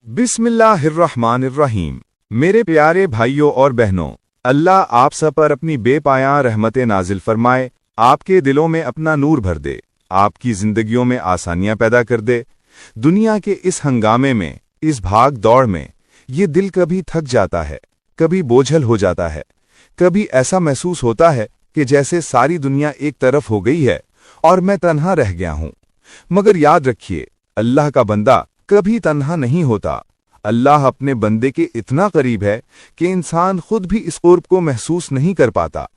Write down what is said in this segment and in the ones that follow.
बिस्मिल्लाहिर्रहमानिर्रहीम। मेरे प्यारे भाइयों और बहनों, अल्लाह आप सब पर अपनी बेपायां रहमतें नाजिल फरमाए, आपके दिलों में अपना नूर भर दे, आपकी जिंदगियों में आसानियां पैदा कर दे। दुनिया के इस हंगामे में, इस भाग दौड़ में, ये दिल कभी थक जाता है, कभी बोझल हो जाता है, कभी ऐसा महसूस होता है कि जैसे सारी दुनिया एक तरफ हो गई है और मैं तन्हा रह गया हूं। मगर याद रखिए, अल्लाह का बंदा कभी तन्हा नहीं होता। अल्लाह अपने बंदे के इतना करीब है कि इंसान खुद भी इस कुर्ब को महसूस नहीं कर पाता।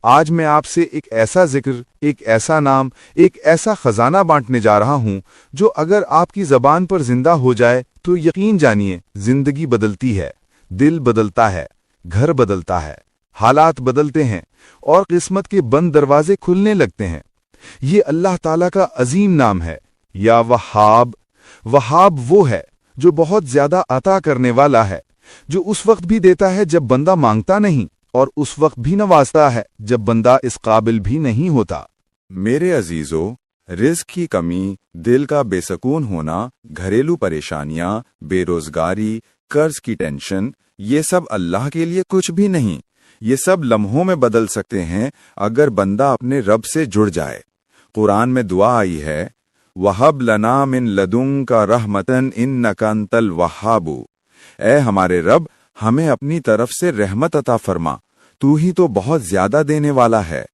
आज मैं आपसे एक ऐसा जिक्र, एक ऐसा नाम, एक ऐसा खजाना बांटने जा रहा हूं जो अगर आपकी जबान पर जिंदा हो जाए तो यकीन जानिए जिंदगी बदलती है, दिल बदलता है, घर बदलता है, हालात बदलते हैं और किस्मत के बंद दरवाजे खुलने लगते हैं। ये अल्लाह ताला का अजीम नाम है, या वहाब। वहाब वो है जो बहुत ज्यादा अता करने वाला है, जो उस वक्त भी देता है जब बंदा मांगता नहीं, और उस वक्त भी नवाजता है जब बंदा इस काबिल भी नहीं होता। मेरे अजीजों, रिस्क की कमी, दिल का बेसकून होना, घरेलू परेशानियां, बेरोजगारी, कर्ज की टेंशन, ये सब अल्लाह के लिए कुछ भी नहीं। ये सब लम्हों में बदल सकते हैं अगर बंदा अपने रब से जुड़ जाए। कुरान में दुआ आई है, वहब लना मिन लदुंका रहमतन इन्नका अंतल वहाबू। ऐ हमारे रब, हमें अपनी तरफ से रहमत अता फरमा, तू ही तो बहुत ज्यादा देने वाला है।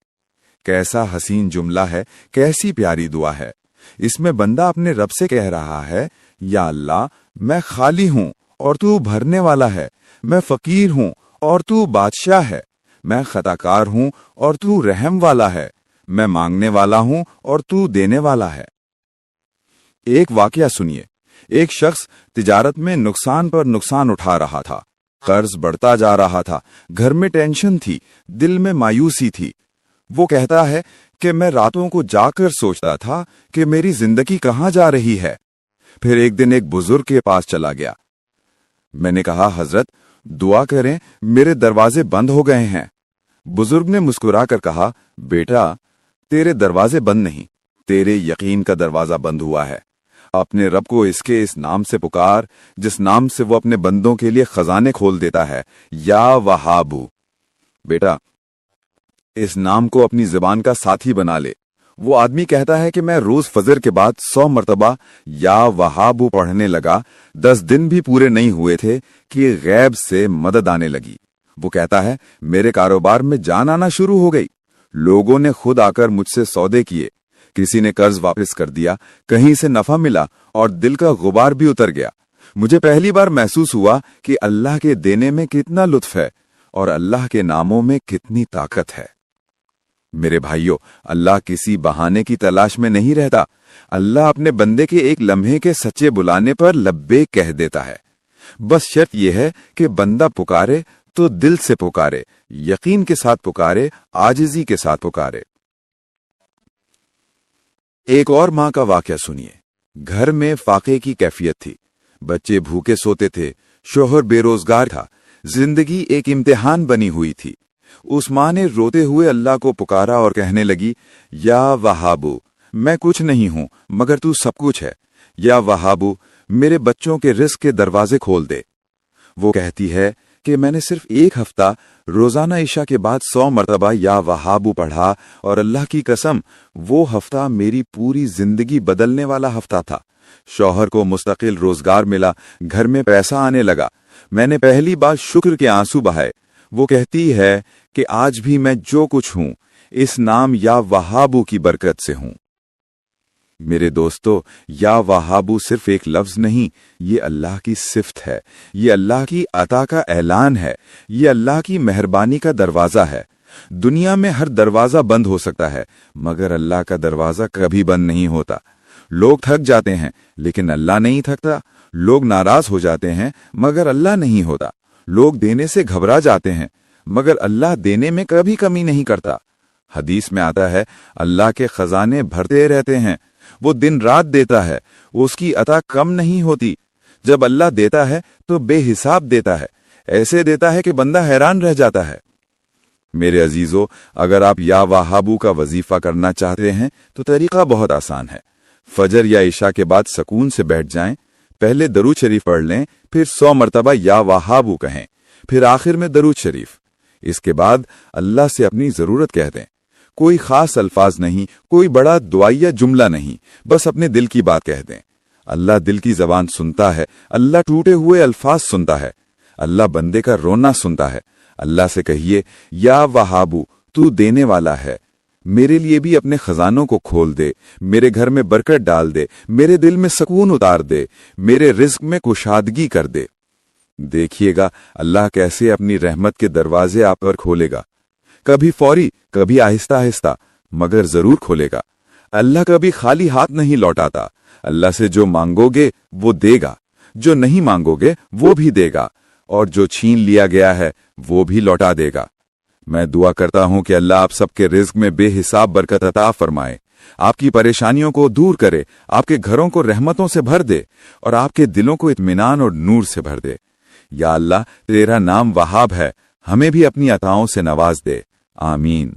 कैसा हसीन जुमला है, कैसी प्यारी दुआ है। इसमें बंदा अपने रब से कह रहा है, या अल्लाह, मैं खाली हूं और तू भरने वाला है, मैं फकीर हूं और तू बादशाह है, मैं खताकार हूं और तू रहम वाला है, मैं मांगने वाला हूं और तू देने वाला है। एक वाकया सुनिए। एक शख्स तिजारत में नुकसान पर नुकसान उठा रहा था, कर्ज बढ़ता जा रहा था, घर में टेंशन थी, दिल में मायूसी थी। वो कहता है कि मैं रातों को जाकर सोचता था कि मेरी जिंदगी कहां जा रही है। फिर एक दिन एक बुजुर्ग के पास चला गया। मैंने कहा, हजरत दुआ करें, मेरे दरवाजे बंद हो गए हैं। बुजुर्ग ने मुस्कुराकर कहा, बेटा, तेरे दरवाजे बंद नहीं, तेरे यकीन का दरवाजा बंद हुआ है। अपने रब को इसके इस नाम से पुकार जिस नाम से वो अपने बंदों के लिए खजाने खोल देता है, या वहाबू। बेटा, इस नाम को अपनी जुबान का साथी बना ले। वो आदमी कहता है कि मैं रोज फजर के बाद 100 मरतबा या वहाबू पढ़ने लगा। 10 दिन भी पूरे नहीं हुए थे कि गैब से मदद आने लगी। वो कहता है, मेरे कारोबार में जान आना शुरू हो गई। लोगों ने खुद आकर मुझसे सौदे किए, किसी ने कर्ज वापस कर दिया, कहीं से नफा मिला और दिल का गुबार भी उतर गया। मुझे पहली बार महसूस हुआ कि अल्लाह के देने में कितना लुत्फ है और अल्लाह के नामों में कितनी ताकत है। मेरे भाइयों, अल्लाह किसी बहाने की तलाश में नहीं रहता। अल्लाह अपने बंदे के एक लम्हे के सच्चे बुलाने पर लब्बैक कह देता है। बस शर्त यह है कि बंदा पुकारे तो दिल से पुकारे, यकीन के साथ पुकारे, आजिजी के साथ पुकारे। एक और मां का वाकया सुनिए। घर में फाके की कैफियत थी, बच्चे भूखे सोते थे, शोहर बेरोजगार था, जिंदगी एक इम्तिहान बनी हुई थी। उस मां ने रोते हुए अल्लाह को पुकारा और कहने लगी, या वहाबू, मैं कुछ नहीं हूं मगर तू सब कुछ है। या वहाबू, मेरे बच्चों के रिस्क के दरवाजे खोल दे। वो कहती है कि मैंने सिर्फ एक हफ्ता रोजाना ईशा के बाद 100 मरतबा या वहाबू पढ़ा और अल्लाह की कसम, वो हफ्ता मेरी पूरी जिंदगी बदलने वाला हफ्ता था। शौहर को मुस्तकिल रोजगार मिला, घर में पैसा आने लगा, मैंने पहली बार शुक्र के आंसू बहाए। वो कहती है कि आज भी मैं जो कुछ हूं इस नाम या वहाबू की बरकत से हूं। मेरे दोस्तों, या वहाबू सिर्फ एक लफ्ज नहीं, ये अल्लाह की सिफ्त है, ये अल्लाह की अता का ऐलान है, ये अल्लाह की मेहरबानी का दरवाजा है। दुनिया में हर दरवाजा बंद हो सकता है मगर अल्लाह का दरवाजा कभी बंद नहीं होता। लोग थक जाते हैं लेकिन अल्लाह नहीं थकता। लोग नाराज हो जाते हैं मगर अल्लाह नहीं होता। लोग देने से घबरा जाते हैं मगर अल्लाह देने में कभी कमी नहीं करता। हदीस में आता है, अल्लाह के खजाने भरते रहते हैं, वो दिन रात देता है, उसकी अता कम नहीं होती। जब अल्लाह देता है तो बेहिसाब देता है, ऐसे देता है कि बंदा हैरान रह जाता है। मेरे अजीजों, अगर आप या वहाबू का वजीफा करना चाहते हैं तो तरीका बहुत आसान है। फजर या इशा के बाद सुकून से बैठ जाएं, पहले दरूद शरीफ पढ़ लें, फिर 100 मरतबा या वहाबू कहें, फिर आखिर में दरूद शरीफ। इसके बाद अल्लाह से अपनी जरूरत कह दें। कोई खास अल्फाज नहीं, कोई बड़ा दुआया जुमला नहीं, बस अपने दिल की बात कह दें। अल्लाह दिल की जबान सुनता है, अल्लाह टूटे हुए अल्फाज सुनता है, अल्लाह बंदे का रोना सुनता है। अल्लाह से कहिए, या वहाबू, तू देने वाला है, मेरे लिए भी अपने खजानों को खोल दे, मेरे घर में बरकत डाल दे, मेरे दिल में सुकून उतार दे, मेरे रिज्क में कुशादगी कर दे। देखिएगा अल्लाह कैसे अपनी रहमत के दरवाजे आप पर खोलेगा, कभी फौरी, कभी आहिस्ता आहिस्ता, मगर जरूर खोलेगा। अल्लाह कभी खाली हाथ नहीं लौटाता। अल्लाह से जो मांगोगे वो देगा, जो नहीं मांगोगे वो भी देगा, और जो छीन लिया गया है वो भी लौटा देगा। मैं दुआ करता हूं कि अल्लाह आप सबके रिज्क में बेहिसाब बरकत अता फरमाए, आपकी परेशानियों को दूर करे, आपके घरों को रहमतों से भर दे और आपके दिलों को इत्मीनान और नूर से भर दे। या अल्लाह, तेरा नाम वहाब है, हमें भी अपनी अताओं से नवाज दे। आमीन।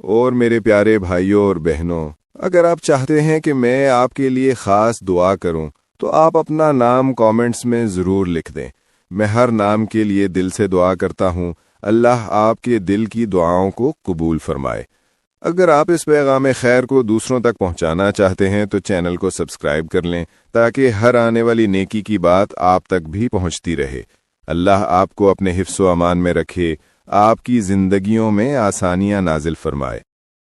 और मेरे प्यारे भाइयों और बहनों, अगर आप चाहते हैं कि मैं आपके लिए खास दुआ करूं, तो आप अपना नाम कमेंट्स में ज़रूर लिख दें। मैं हर नाम के लिए दिल से दुआ करता हूं। अल्लाह आपके दिल की दुआओं को कबूल फरमाए। अगर आप इस पैगाम खैर को दूसरों तक पहुंचाना चाहते हैं तो चैनल को सब्सक्राइब कर लें, ताकि हर आने वाली नेकी की बात आप तक भी पहुंचती रहे। अल्लाह आपको अपने हिफ्ज़ व अमान में रखे, आपकी जिंदगियों में आसानियां नाजिल फरमाए।